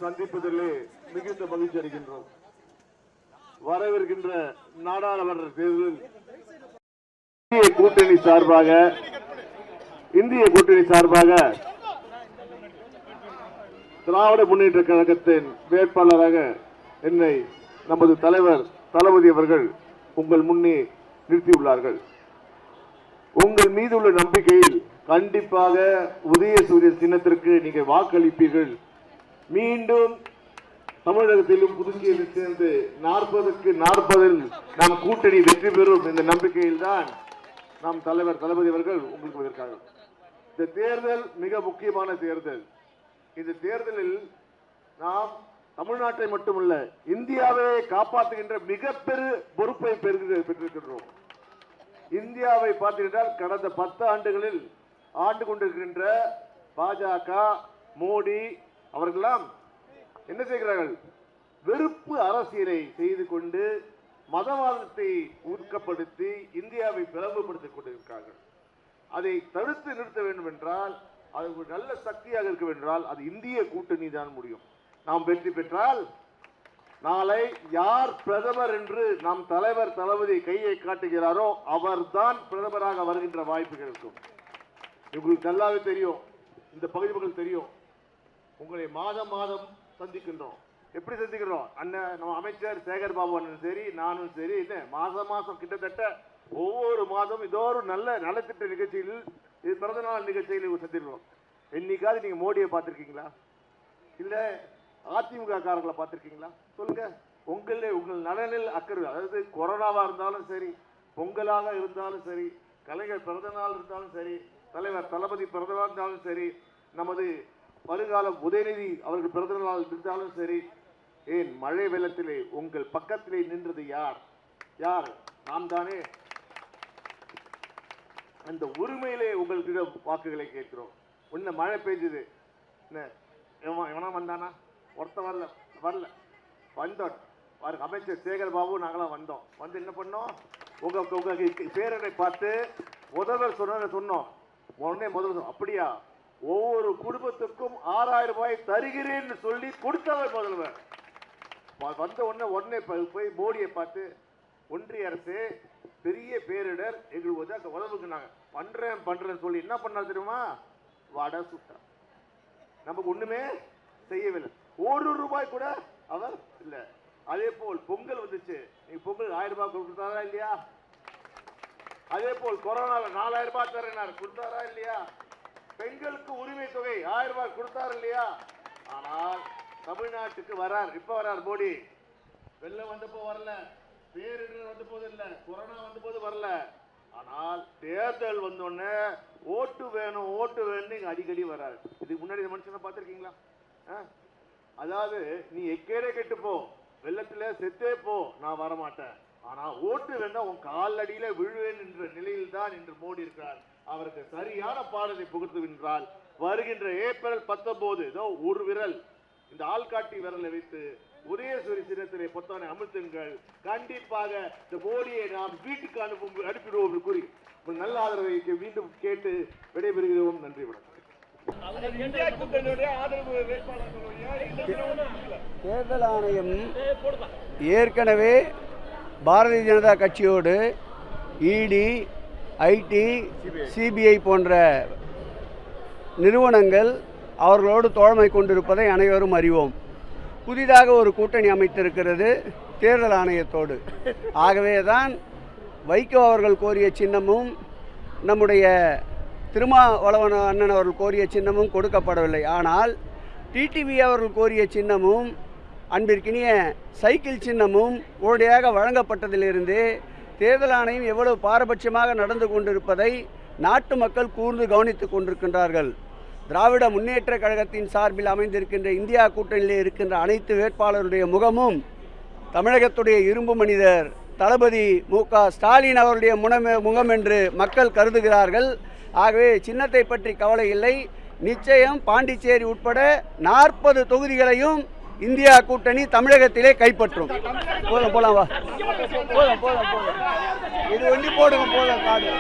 சந்திப்பதிலே மிகுந்த மகிழ்ச்சி அடைகின்றோம். வரவிருக்கின்ற நாடாளுமன்ற தேர்தலில் இந்திய கூட்டணி சார்பாக திராவிட முன்னேற்ற கழகத்தின் வேட்பாளராக என்னை நமது தலைவர் தளபதி அவர்கள் உங்கள் முன்னே நிறுத்தியுள்ளார்கள். உங்கள் மீது உள்ள நம்பிக்கையில் கண்டிப்பாக உதயசூரிய சின்னத்திற்கு நீங்கள் வாக்களிப்பீர்கள். மீண்டும் தமிழகத்திலும் புதுச்சேரியில் சேர்ந்து 40க்கு 40 நாம் கூட்டணி வெற்றி பெறும் இந்த நம்பிக்கையில் தான் நாம் தலைவர் தளபதி அவர்கள் உங்களுக்கு வந்திருக்காங்க. இந்த தேர்தல் மிக முக்கியமான தேர்தல். இந்த தேர்தலில் நாம் தமிழ்நாட்டை மட்டுமல்ல இந்தியாவை காப்பாற்றுகின்ற மிகப்பெரிய பொறுப்பை பெற்றிருக்கின்றோம். இந்தியாவை பார்த்தீர்கள் கடந்த 10 ஆண்டுகளில் ஆண்டு கொண்டிருக்கின்ற பாஜக மோடி அவர்களெல்லாம் என்ன செய்கிறார்கள்? வெறுப்பு அரசியலை செய்து கொண்டு மதவாதத்தை ஊக்கப்படுத்தி இந்தியாவை பிளவுபடுத்திக் கொண்டிருக்கிறார்கள். அதை தடுத்து நிறுத்த வேண்டும் என்றால் அது ஒரு நல்ல சக்தியாக இருக்க வேண்டால் அது இந்திய கூட்டணி தான் முடியும். நாம் வெற்றி பெற்றால் நாளை யார் பிரதமர் என்று நம் தலைவர் தளபதி கையை காட்டுகிறாரோ அவர்தான் பிரதமராக வருகின்ற வாய்ப்புகள் இருக்கும். உங்களுக்கு நல்லாவே தெரியும், இந்த பகுதி மக்கள் தெரியும். உங்களை மாதம் மாதம் சந்திக்கின்றோம். எப்படி சந்திக்கிறோம்? அண்ணன் நம்ம அமைச்சர் சேகர் பாபு அண்ணன் சரி, நானும் சரி, மாதம் மாதம் கிட்டத்தட்ட ஒவ்வொரு மாதம் இதோ ஒரு நல்ல நலத்திட்ட நிகழ்ச்சியில் பிறந்தநாள் நிகழ்ச்சியில் சந்திக்கிறோம். என்னைக்காவது நீங்க மோடியை பார்த்திருக்கீங்களா? இல்ல அதிமுக காரங்களை பார்த்திருக்கீங்களா? சொல்லுங்க. உங்கள் நலனில் அக்கறை, அதாவது கொரோனாவா இருந்தாலும் சரி, பொங்கலாக இருந்தாலும் சரி, கலைஞர் பிறந்தநாள் இருந்தாலும் சரி, தலைவர் தளபதி பிறந்தநாள் இருந்தாலும் சரி, நமது வருங்கால உதயநிதி அவர்கள் பிறந்தநாள் இருந்தாலும் சரி, ஏன் மழை வெள்ளத்திலே உங்கள் பக்கத்திலே நின்றது யார்? நாம் தானே. அந்த உரிமையிலே உங்களுக்கு வாக்குகளை கேட்கிறோம். உன்ன மழை பெய்ஞ்சது, எவனா வந்தானா? ஒருத்தன் வரல வந்தோம். அமைச்சர் சேகர் பாபு நாங்களாம் வந்தோம். வந்து என்ன பண்ணோம்? உங்க பேரனை பார்த்து முதல்வர் சொன்னோம். உடனே முதல்வர் அப்படியா ஒவ்வொரு குடும்பத்துக்கும் 6000 ரூபாய் தருகிறேன்னு சொல்லி கொடுத்தவர் முதல்வர். வந்த உடனே போய் மோடியை பார்த்து ஒன்றிய அரசு பெரிய பேரிடர் எங்களுக்கு உதவுக்கு நாங்க பண்றேன்னு சொல்லி என்ன பண்ணாரு தெரியுமா? வடை சுட்டார். நமக்கு ஒண்ணுமே செய்யவில்லை. 1 ரூபாய் கூட அவர் இல்ல. அதே போல் பொங்கல் வந்துச்சு, நீங்க பொங்கல் 1000 ரூபாய் கொடுத்தாரா இல்லையா? அதே போல் கொரோனால 4000 ரூபாய் தரேன் கொடுத்தாரா இல்லையா? பெண்களுக்கு உரிமை தொகை 1000 ரூபாய் கொடுத்தாரு இல்லையா? ஆனால் தமிழ்நாட்டுக்கு வரார். இப்ப வரார் மோடி. வெள்ளம் வந்தப்போ வரல, பேரிடர் வந்த போது இல்ல, கொரோனா வந்த போது வரல. ஆனால் தேர்தல் வந்தோடனே ஓட்டு வேணும் அடிக்கடி வராரு. இதுக்கு முன்னாடி இந்த மனுஷனை பார்த்திருக்கீங்களா? அதாவது நீ எக்கேடே கெட்டு போ, வெள்ளத்துல செத்தே போ, நான் வரமாட்டேன், ஆனா ஓட்டு வேணா உன் கால் அடியில விழுவேன் என்ற நிலையில் தான் இன்று மோடி இருக்கிறார். அவருக்கு சரியான பாடத்தை புகுத்துகின்றால் வருகின்ற ஏப்ரல் 19 ஏதோ ஒரு விரல் இந்த ஆள்காட்டி விரலை வைத்து உதயசூரி சின்னத்திலே பொத்தானை அமுத்துங்கள். கண்டிப்பாக இந்த மோடியை நாம் வீட்டுக்கு அனுப்பிடுவோம் என்று கூறி நல்ல ஆதரவை மீண்டும் கேட்டு விடைபெறுகிறோம். நன்றி, வணக்கம். தேர்தல் ஆணையம் ஏற்கனவே பாரதிய ஜனதா கட்சியோடு இடி, ஐடி, சிபிஐ போன்ற நிறுவனங்கள் அவர்களோடு தோழமை கொண்டிருப்பதை அனைவரும் அறிவோம். புதிதாக ஒரு கூட்டணி அமைத்திருக்கிறது தேர்தல் ஆணையத்தோடு. ஆகவே தான் வைகோ அவர்கள் கோரிய சின்னமும் நம்முடைய திருமாவளவன் அண்ணன் அவர்கள் கோரிய சின்னமும் கொடுக்கப்படவில்லை. ஆனால் டிடிவி அவர்கள் கோரிய சின்னமும் அன்பிற்கினிய சைக்கிள் சின்னமும் உடனடியாக வழங்கப்பட்டதிலிருந்து தேர்தல் ஆணையம் எவ்வளவு பாரபட்சமாக நடந்து கொண்டிருப்பதை நாட்டு மக்கள் கூர்ந்து கவனித்துக் கொண்டிருக்கின்றார்கள். திராவிட முன்னேற்ற கழகத்தின் சார்பில் அமைந்திருக்கின்ற இந்தியா கூட்டணியில் இருக்கின்ற அனைத்து வேட்பாளருடைய முகமும் தமிழகத்துடைய இரும்பு மனிதர் தளபதி மு.க. ஸ்டாலின் அவருடைய முகம் என்று மக்கள் கருதுகிறார்கள். ஆகவே சின்னத்தை பற்றி கவலை இல்லை. நிச்சயம் பாண்டிச்சேரி உட்பட 40 தொகுதிகளையும் இந்தியா கூட்டணி தமிழகத்திலே கைப்பற்றும். போலாம் வா, போதும் இது ஒண்டி போடுங்க, போதும் காடு.